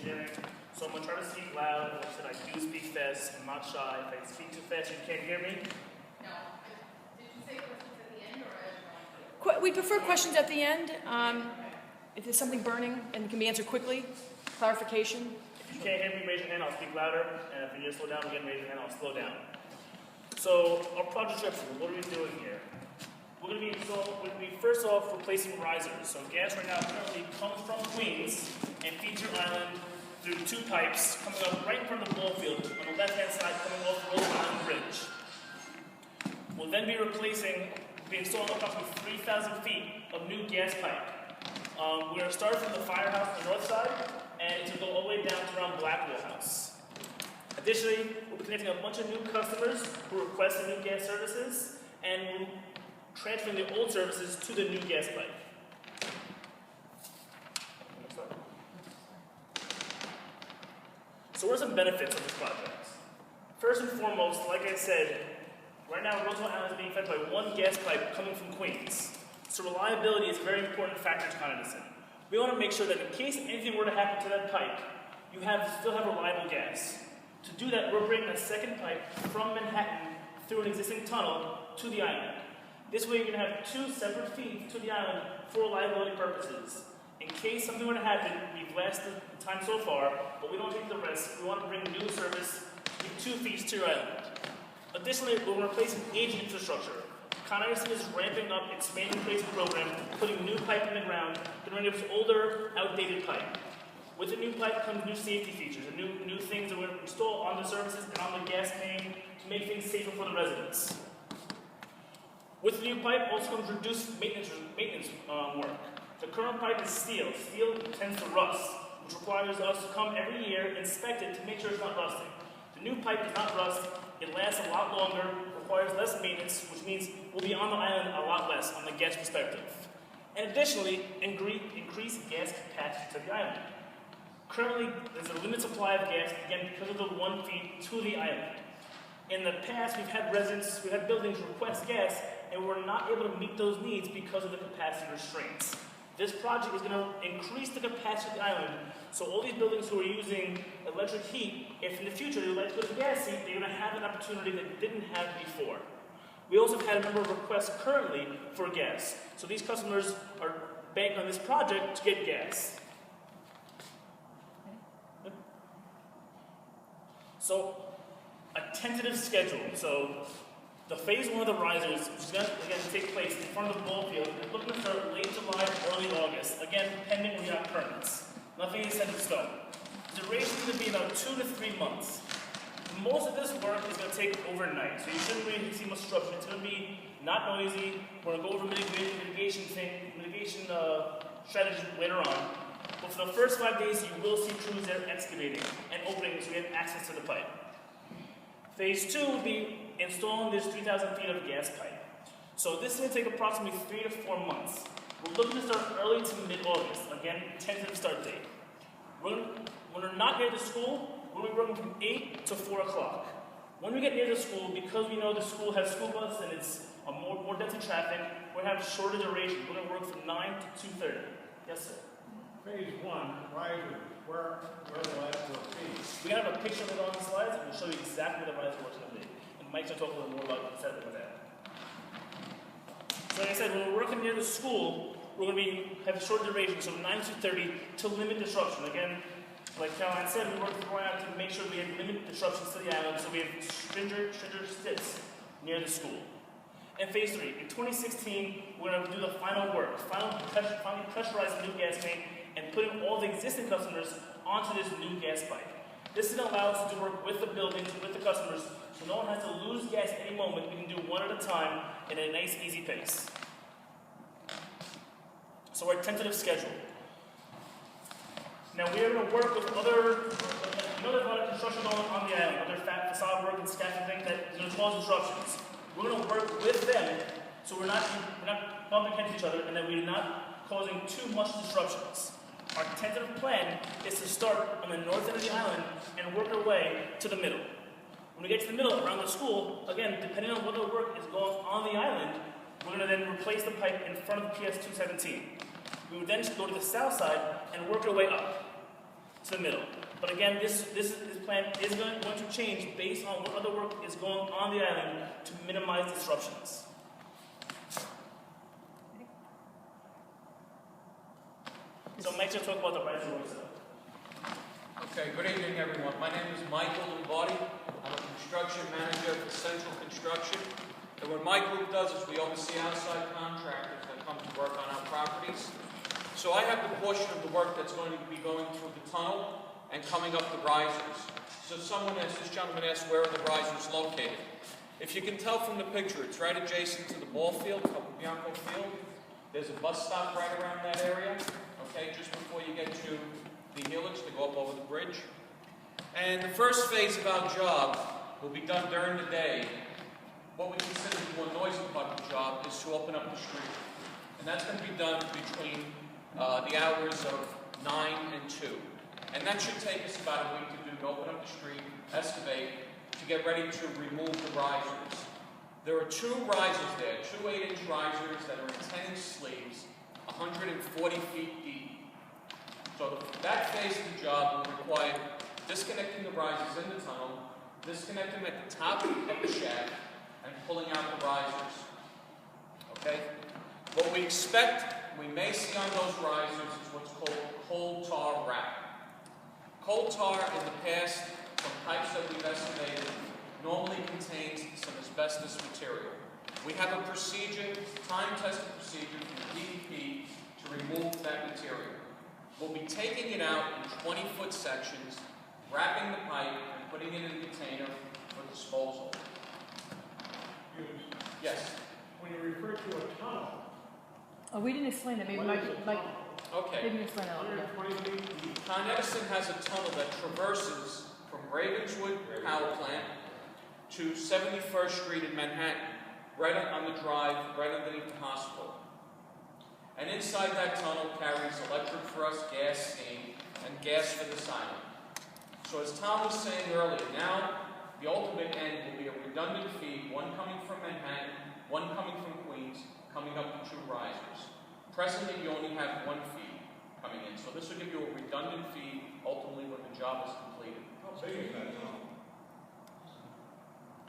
hearing. So I'm going to try to speak loud. Like I said, I do speak fast. I'm not shy. If I speak too fast, you can't hear me. No. Did you say questions at the end or as We prefer questions at the end. If there's something burning and it can be answered quickly, clarification. If you can't hear me, raise your hand. I'll speak louder. And if you need to slow down, again, raise your hand. I'll slow down. So our project structure, what are we doing here? We're going to be first off replacing risers. So gas right now currently comes from Queens and feeds your island through two pipes coming up right in front of the ball field on the left-hand side coming off Rhode Island Bridge. We'll then be installing approximately 3,000 feet of new gas pipe. We're going to start from the firehouse on the north side and it's going to go all the way down to around Blackwell House. Additionally, we'll be connecting a bunch of new customers who request the new gas services and we'll transferring the old services to the new gas pipe. So what are some benefits of this project? First and foremost, like I said, right now Roosevelt Island is being fed by one gas pipe coming from Queens. So reliability is a very important factor to Con Edison. We want to make sure that in case anything were to happen to that pipe, you still have reliable gas. To do that, we're bringing a second pipe from Manhattan through an existing tunnel to the island. This way you're going to have two separate feeds to the island for reliability purposes. In case something were to happen, we've lasted the time so far, but we don't take the risk. We want to bring new service with two feeds to your island. Additionally, we're replacing aging infrastructure. Con Edison is ramping up its main replacement program, putting new pipe in the ground, getting rid of older, outdated pipe. With the new pipe comes new safety features and new things that we're going to install on the services and on the gas main to make things safer for the residents. With the new pipe also comes reduced maintenance work. The current pipe is steel. Steel tends to rust, which requires us to come every year, inspect it to make sure it's not rusting. The new pipe does not rust. It lasts a lot longer, requires less maintenance, which means we'll be on the island a lot less on the gas perspective. And additionally, increase gas capacity to the island. Currently, there's a limited supply of gas, again, because of the one feed to the island. In the past, we've had buildings request gas, and we're not able to meet those needs because of the capacity restraints. This project is going to increase the capacity of the island, so all these buildings who are using electric heat, if in the future they would like to go to gas heat, they're going to have an opportunity that they didn't have before. We also have had a number of requests currently for gas, so these customers are banking on this project to get gas. So, a tentative schedule. So, the phase one of the risers, which is going to again take place in front of the ball field, is looking to start late July, early August. Again, pending when we have permits. Nothing is set in stone. The duration is going to be about 2 to 3 months. Most of this work is going to take overnight, so you shouldn't really see much disruption. It's going to be not noisy. We're going to go over mitigation strategies later on. But for the first 5 days, you will see crews there excavating and opening so we have access to the pipe. Phase 2 will be installing this 3,000 feet of gas pipe. So this is going to take approximately 3 to 4 months. We're looking to start early to mid-August. Again, tentative start date. When we're not near the school, we'll be working from 8 to 4 o'clock. When we get near the school, because we know the school has school bus and it's a more dense in traffic, we're going to have shorter duration. We're going to work from 9 to 2:30. Yes, sir? Phase 1, risers, where will that work be? We have a picture of it on the slides, and we'll show you exactly what the riser work's going to be. And Mike's going to talk a little more about the setup of that. So like I said, when we're working near the school, we're going to have a short duration, so 9 to 2:30 to limit disruption. Again, like Caroline said, we work around to make sure we have limited disruptions to the island, so we have stringent sits near the school. And phase 3, in 2016, we're going to do the final work, finally pressurize the new gas main and putting all the existing customers onto this new gas pipe. This is going to allow us to work with the buildings, with the customers, so no one has to lose gas at any moment. We can do one at a time in a nice, easy pace. So our tentative schedule. Now we are going to work with there's a lot of construction going on the island, other facade work and scaffolding that is going to cause disruptions. We're going to work with them so we're not bumping into each other and that we're not causing too much disruptions. Our tentative plan is to start on the north end of the island and work our way to the middle. When we get to the middle, around the school, again, depending on what the work is going on the island, we're going to then replace the pipe in front of the PS 217. We would then go to the south side and work our way up. to the middle. But again, this plan is going to change based on what other work is going on the island to minimize disruptions. So Mike's going to talk about the riser work stuff. Okay, good evening everyone. My name is Michael Lombardi. I'm a construction manager for Central Construction. And what my group does is we oversee outside contractors that come to work on our properties. So I have the portion of the work that's going to be going through the tunnel and coming up the risers. So this gentleman asked, where are the risers located? If you can tell from the picture, it's right adjacent to the ball field, Capobianco Field. There's a bus stop right around that area, okay, just before you get to the helix to go up over the bridge. And the first phase of our job will be done during the day. What we consider the more noisy part of the job is to open up the street. And that's going to be done between the hours of 9 and 2. And that should take us about a week to do, to open up the street, excavate, to get ready to remove the risers. There are 2 risers there, 2 8-inch risers that are in 10-inch sleeves, 140 feet deep. So that phase of the job will require disconnecting the risers in the tunnel, disconnecting them at the top of the shaft, and pulling out the risers. Okay? What we expect, we may see on those risers is what's called coal tar wrap. Coal tar in the past, from pipes that we've estimated, normally contains some asbestos material. We have a procedure, time-tested procedure from the DEP to remove that material. We'll be taking it out in 20-foot sections, wrapping the pipe, and putting it in a container for disposal. Yes? When you refer to a tunnel, Oh, we didn't explain that. Maybe what Mike, is a Mike, tunnel? Okay. maybe you explain that. Yeah. 120 feet deep. Con Edison has a tunnel that traverses from Ravenswood Power Plant to 71st Street in Manhattan, right on the drive, right underneath the hospital. And inside that tunnel carries electric for us, gas, steam, and gas for this island. So as Tom was saying earlier, now the ultimate end will be a redundant feed, one coming from Manhattan, one coming from Queens, coming up the 2 risers. Presently, you only have 1 feed coming in. So this will give you a redundant feed, ultimately, when the job is completed. How big is that tunnel?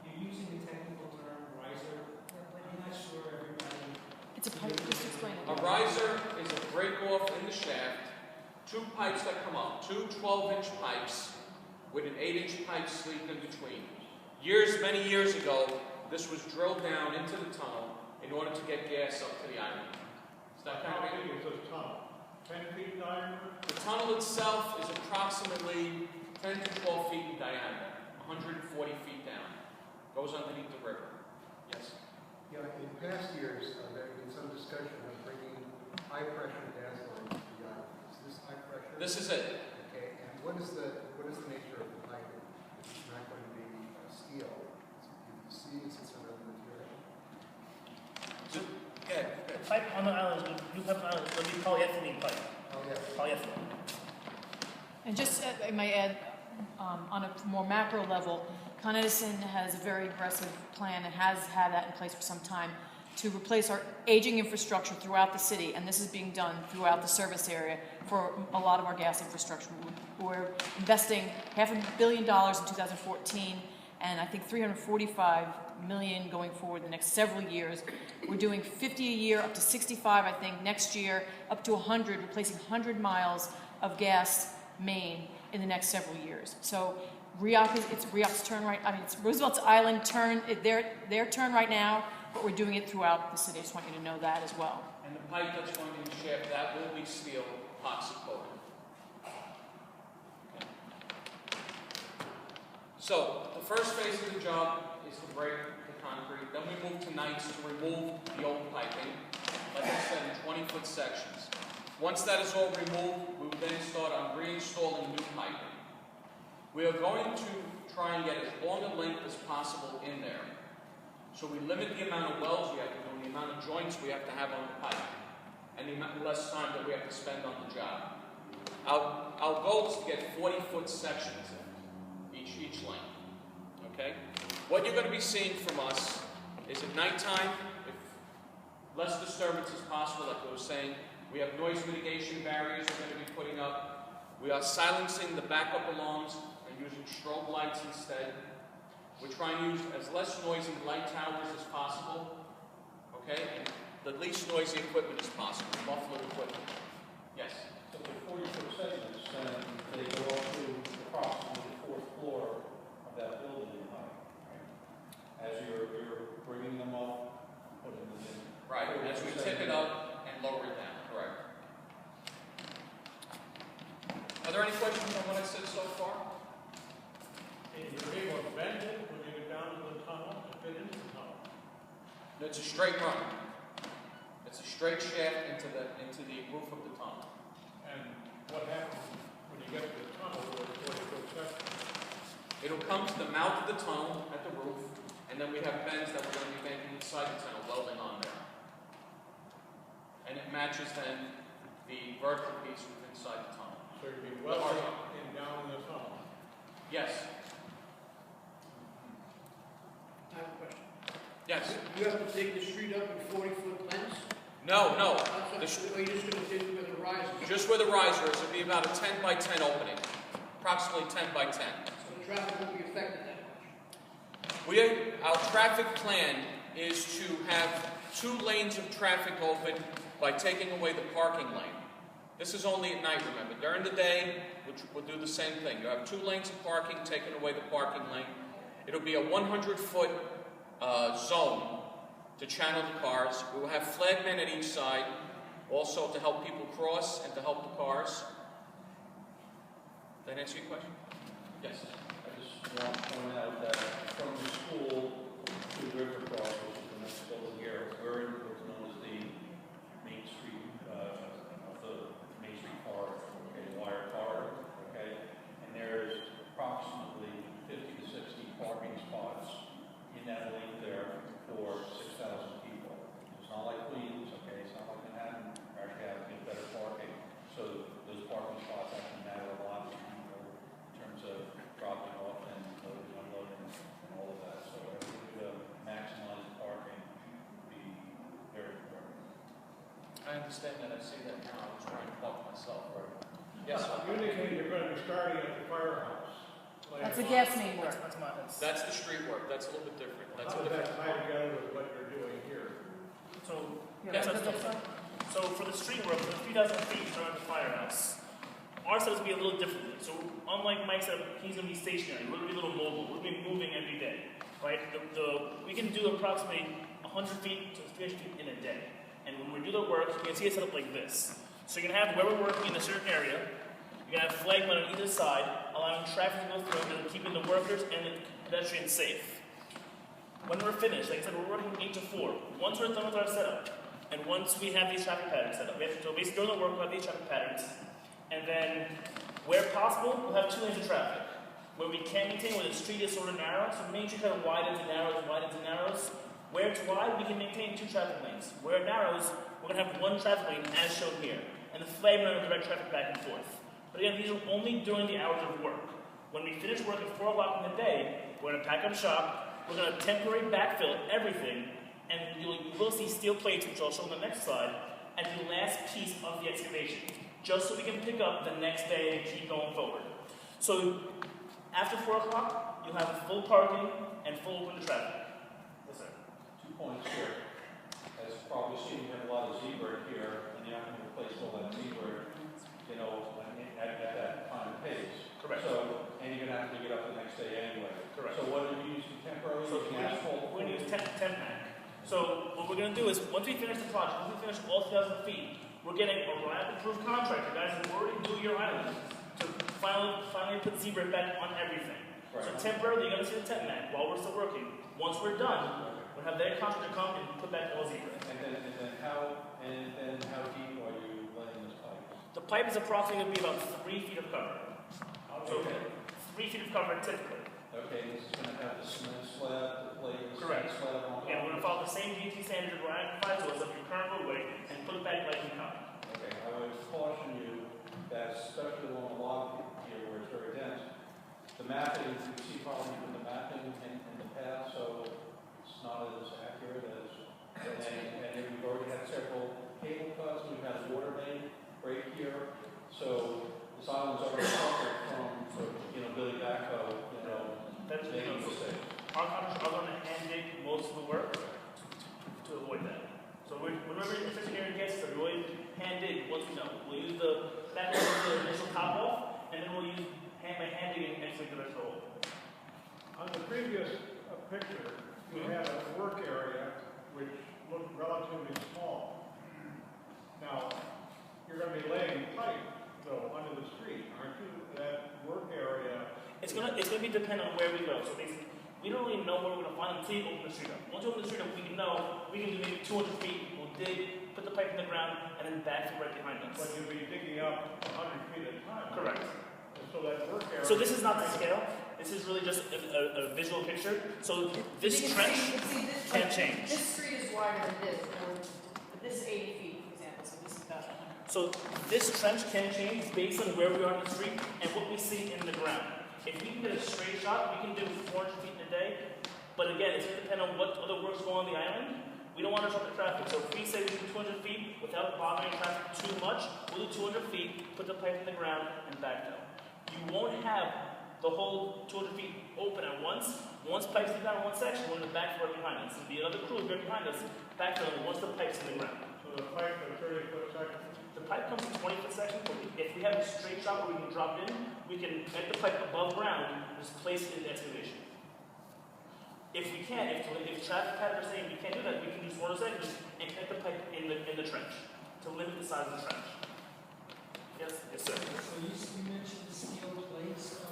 You're using the technical term riser. I'm not sure everybody. It's a pipe. Just explain it. A riser is a break-off in the shaft, 2 pipes that come up, 2 12-inch pipes with an 8-inch pipe sleeve in between. Many years ago, this was drilled down into the tunnel in order to get gas up to the island. Is that How kind of big is this tunnel? 10 feet diameter? The tunnel itself is approximately 10 to 12 feet in diameter, 140 feet down. Goes underneath the river. Yes? Yeah, in past years, there had been some discussion of bringing high-pressure gas lines to the island. Is this high pressure? This is it. Okay, and what is the nature of the piping? It's not going to be steel. It's PVC, it's another material. Yeah. The pipe on the island, new pipe on the island, will be polyethylene pipe. Oh, yeah. Polyethylene. And just, I might add, on a more macro level, Con Edison has a very aggressive plan and has had that in place for some time to replace our aging infrastructure throughout the city, and this is being done throughout the service area for a lot of our gas infrastructure. We're investing $500 million in 2014, and I think $345 million going forward the next several years. We're doing 50 a year, up to 65, I think, next year, up to 100, replacing 100 miles of gas main in the next several years. So it's REOP's turn right, I mean, it's Roosevelt's Island turn, their turn right now, but we're doing it throughout the city. I just want you to know that as well. And the pipe that's going to be shaft, that will be steel epoxy coated. Okay. So, the first phase of the job is to break the concrete. Then we move to nights to remove the old piping, like I said, in 20-foot sections. Once that is all removed, we will then start on reinstalling new piping. We are going to try and get as long a length as possible in there. So we limit the amount of welds we have to do, and the amount of joints we have to have on the pipe, and the amount less time that we have to spend on the job. Our goal is to get 40-foot sections in each length. Okay? What you're going to be seeing from us is at nighttime, if less disturbance as possible, like I was saying, we have noise mitigation barriers we're going to be putting up. We are silencing the backup alarms and using strobe lights instead. We're trying to use as less noisy light towers as possible, okay? And the least noisy equipment as possible, muffler equipment. Yes? So the 40-foot segments, they go up to approximately the fourth floor of that building in height, right? As you're bringing them up, putting them in. Right, as we tip it up and lower it down, correct. Are there any questions on what I said so far? And you're able to bend it when you go down to the tunnel and fit into the tunnel. It's a straight run. It's a straight shaft into the roof of the tunnel. And what happens when you get to the tunnel where the 40-foot section? It'll come to the mouth of the tunnel at the roof, and then we have bends that we're going to be making inside the tunnel, welding on there. And it matches then the vertical piece within inside the tunnel. So you'd be welding up and down in the tunnel. Yes. I have a question. Yes. You have to dig the street up in 40-foot lengths? No, no. Or you're just going to dig where the rise is? Just where the riser is, it'll be about a 10 by 10 opening. Approximately 10 by 10. So the traffic won't be affected that much? Our traffic plan is to have 2 lanes of traffic open by taking away the parking lane. This is only at night, remember. During the day, we'll do the same thing. You have 2 lanes of parking, taking away the parking lane. It'll be a 100-foot zone to channel the cars. We will have flagmen at each side, also to help people cross and to help the cars. Did that answer your question? Yes. I just want to point out that from the school to River Cross, which is the next building here, we're in what's known as the Main Street, the Main Street corridor, okay, wire corridor, okay? And there's approximately 50 to 60 parking spots in that lane there for 6,000 people. It's not like Queens, okay? It's not like Manhattan. We're actually having to get better parking. So those parking spots actually matter a lot to people in terms of dropping off and loading, unloading, and all of that. So everything to maximize parking would be very important. I understand that. I see that now. I was trying to help myself. Yes. You indicated you're going to be starting at the firehouse. That's a gas main work. That's the street work. That's a little bit different. That's How a does that different. tie together with what you're doing here? So, Yeah, yes, that's that's what the So for the street work, for the 3,000 feet around the firehouse, our setup will be a little different. So unlike Mike's setup, he's going to be stationary. We're going to be a little mobile. We're going to be moving every day, right? We can do approximately 100 feet to 300 feet in a day. And when we do the work, you can see it set up like this. So you're going to have where we're working in a certain area. You're going to have flagmen on either side, allowing traffic to go through and keeping the workers and the pedestrians safe. When we're finished, like I said, we're working 8 to 4. Once we're done with our setup, and once we have these traffic patterns set up, so basically during the work, we'll have these traffic patterns, and then where possible, we'll have 2 lanes of traffic. Where we can maintain, where the street is sort of narrow, so Main Street kind of widens and narrows. Where it's wide, we can maintain 2 traffic lanes. Where it narrows, we're going to have 1 traffic lane as shown here, and the flagmen are going to direct traffic back and forth. But again, these are only during the hours of work. When we finish work at 4 o'clock in the day, we're going to pack up shop, we're going to temporarily backfill everything, and you will see steel plates, which I'll show on the next slide, as the last piece of the excavation, just so we can pick up the next day and keep going forward. So after 4 o'clock, you'll have full parking and full open traffic. Yes, sir. 2 points here. As you've probably seen, we have a lot of zebra here, and you're not going to replace all that zebra, you know, at that time and pace. Correct. So, and you're going to have to dig it up the next day anyway. Correct. So what are you using temporarily? So Using asphalt? we're going to use 10 pack. So what we're going to do is, once we finish the project, once we finish all 3,000 feet, we're getting a rapid-proof contractor, guys who already do your items, to finally put zebra back on everything. Right. So temporarily, you're going to see the 10 pack while we're still working. Once we're done, we'll have their contractor come and put back all zebra. And then how deep are you laying this pipe? The pipe is approximately going to be about 3 feet of cover. So Okay. 3 feet of cover typically. Okay, this is going to have the cement slab, the plate, the Correct. cement slab on top. Yeah, we're going to follow the same DT standards that we're applied to us of your current roadway and put it back like you come. Okay, I would caution you that especially along the log here where it's very dense, the mapping, you see probably from the mapping in the past, so it's not as accurate as, and we've already had several cable cuts, we've had a water main break here, so this silence already suffered from, Billy Backhoe, That's, making mistakes. our contractors are going to hand dig most of the work to avoid that. So whenever especially here in Kansas, we always hand dig once we know. We'll use that initial top off, and then we'll use by hand digging next week the rest of the hole. On the previous picture, you had a work area which looked relatively small. Now, you're going to be laying pipe, though, under the street, aren't you? That work area. It's gonna be dependent on where we go. So basically, we don't really know where we're gonna find until you open the street up. Once you open the street up, we can know we can do maybe 200 feet. We'll dig, put the pipe in the ground, and then backfill right behind us. But you'll be digging up 100 feet at a time. Correct. And so that work area. So this is not the scale. This is really just a visual picture. So this trench can't change. This street is wider than this, or this is 80 feet, for example, so this is about 100. So this trench can change based on where we are on the street and what we see in the ground. If we can get a straight shot, we can do 400 feet in a day. But again, it's going to depend on what other works go on the island. We don't want to disrupt the traffic. So if we say we do 200 feet without bothering traffic too much, we'll do 200 feet, put the pipe in the ground, and backfill. You won't have the whole 200 feet open at once. Once pipes are down in one section, we're going to backfill right behind us. And the other crew is right behind us, backfilling once the pipe's in the ground. So the pipe, the 30-foot section. The pipe comes in 20-foot section, but if we have a straight shot where we can drop in, we can make the pipe above ground and just place it in the excavation. If we can't, if traffic patterns are saying we can't do that, we can use water sections and connect the pipe in the trench to limit the size of the trench. Yes, sir. So you mentioned the steel plates.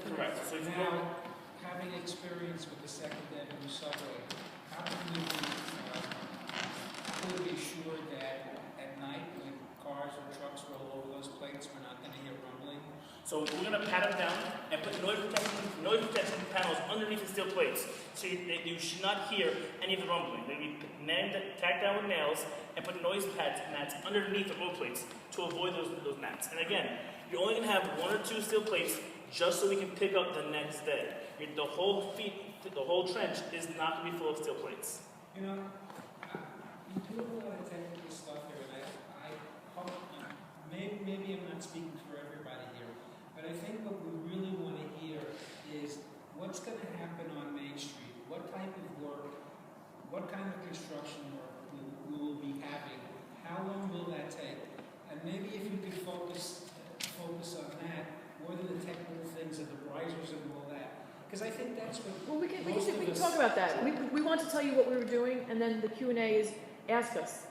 Correct. So if you go, Now, having experience with the Second Avenue subway, how can we be sure that at night when cars or trucks roll over those plates, we're not going to hear rumbling? so we're going to pat them down and put noise protection panels underneath the steel plates, so you should not hear any of the rumbling. They be tacked down with nails and put noise mats underneath the road plates to avoid those mats. And again, you're only going to have 1 or 2 steel plates just so we can pick up the next day. The whole trench is not going to be full of steel plates. You know, you do a lot of technical stuff here, and I hope, maybe I'm not speaking for everybody here, but I think what we really want to hear is what's going to happen on Main Street, what type of work, what kind of construction work we will be having, how long will that take, and maybe if you could focus on that, more than the technical things of the risers and all that. Because I think that's what Well, we can us- talk about that. We want to tell you what we were doing, and then the Q&A is ask us,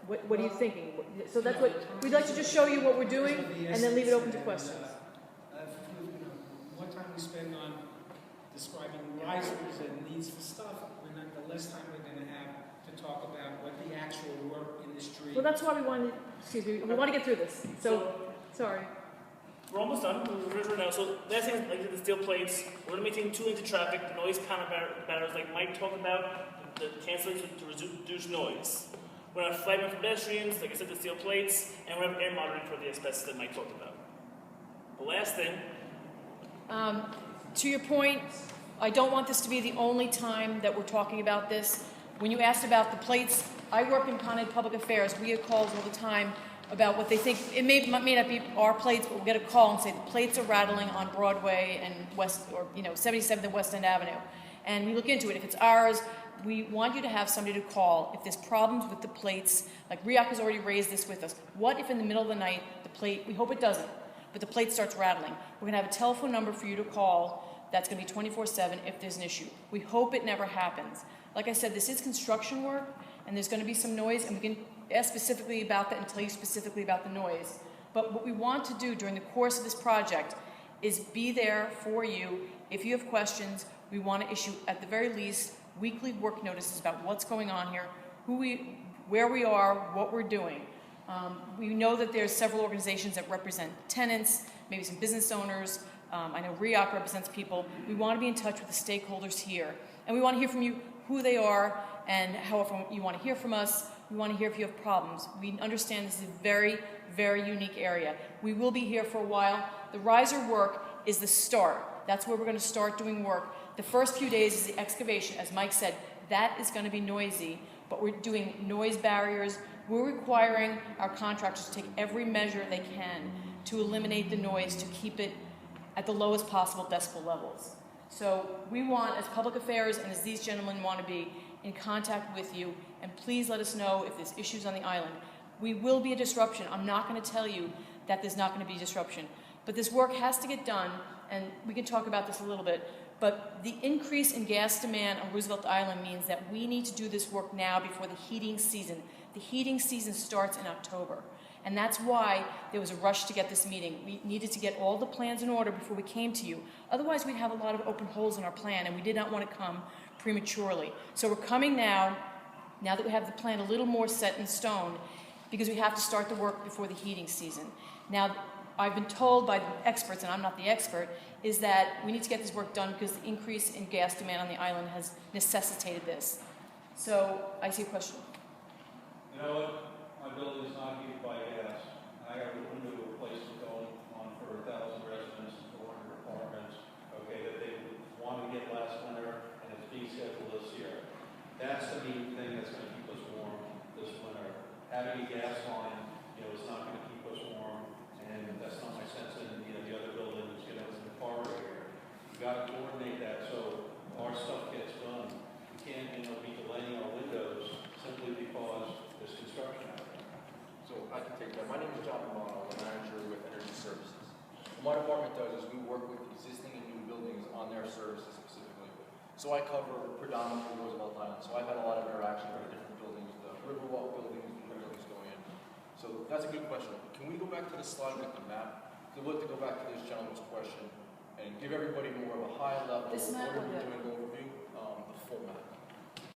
what are you thinking? So that's what, we'd like to just show you what we're doing, and then leave it open to questions. What time we spend on describing risers and needs for stuff, the less time we're going to have to talk about what the actual work in the street. Well, that's why we want to get through this. So, sorry. We're almost done. We're right now. So last thing is like the steel plates. We're going to maintain 2 lanes of traffic, noise counter barriers, like Mike talked about, the cancellation to reduce noise. We're going to have flagging for pedestrians, like I said, the steel plates, and we're going to have air monitoring for the asbestos that Mike talked about. The last thing. To your point, I don't want this to be the only time that we're talking about this. When you asked about the plates, I work in Con Ed Public Affairs. We get calls all the time about what they think. It may not be our plates, but we'll get a call and say the plates are rattling on Broadway and 77th and West End Avenue. And we look into it. If it's ours, we want you to have somebody to call. If there's problems with the plates, like Riak has already raised this with us. What if in the middle of the night, the plate, we hope it doesn't, but the plate starts rattling? We're going to have a telephone number for you to call that's going to be 24/7 if there's an issue. We hope it never happens. Like I said, this is construction work, and there's going to be some noise, and we can ask specifically about that and tell you specifically about the noise. But what we want to do during the course of this project is be there for you. If you have questions, we want to issue, at the very least, weekly work notices about what's going on here, where we are, what we're doing. We know that there's several organizations that represent tenants, maybe some business owners. I know RIAC represents people. We want to be in touch with the stakeholders here. And we want to hear from you who they are and how often you want to hear from us. We want to hear if you have problems. We understand this is a very, very unique area. We will be here for a while. The riser work is the start. That's where we're going to start doing work. The first few days is the excavation. As Mike said, that is going to be noisy, but we're doing noise barriers. We're requiring our contractors to take every measure they can to eliminate the noise, to keep it at the lowest possible decibel levels. So we want, as public affairs and as these gentlemen want to be, in contact with you, and please let us know if there's issues on the island. We will be a disruption. I'm not going to tell you that there's not going to be disruption. But this work has to get done, and we can talk about this a little bit, but the increase in gas demand on Roosevelt Island means that we need to do this work now before the heating season. The heating season starts in October, and that's why there was a rush to get this meeting. We needed to get all the plans in order before we came to you. Otherwise, we'd have a lot of open holes in our plan, and we did not want to come prematurely. So we're coming now that we have the plan a little more set in stone, because we have to start the work before the heating season. Now, I've been told by the experts, and I'm not the expert, is that we need to get this work done because the increase in gas demand on the island has necessitated this. So, I see a question. You know what? My building is not heated by gas. I got a window replacement going on for 1,000 residents and 400 apartments, okay, that they wanted to get last winter, and it's being scheduled this year. That's the main thing that's going to keep us warm this winter. Having a gas line, is not going to keep us warm, and that's not my sense in, the other buildings, in the corridor here. You got to coordinate that so our stuff gets done. We can't, be delaying our windows simply because there's construction out there. So I can take that. My name is John Romano. I'm the manager with Energy Services. What my department does is we work with existing and new buildings on their services specifically. So I cover predominantly Roosevelt Island. So I've had a lot of interaction with different buildings, the Riverwalk buildings, the new buildings going in. So that's a good question. Can we go back to the slide with the map? I'd like to go back to this gentleman's question and give everybody more of a high level, This map what are we or the- doing overview, the full map.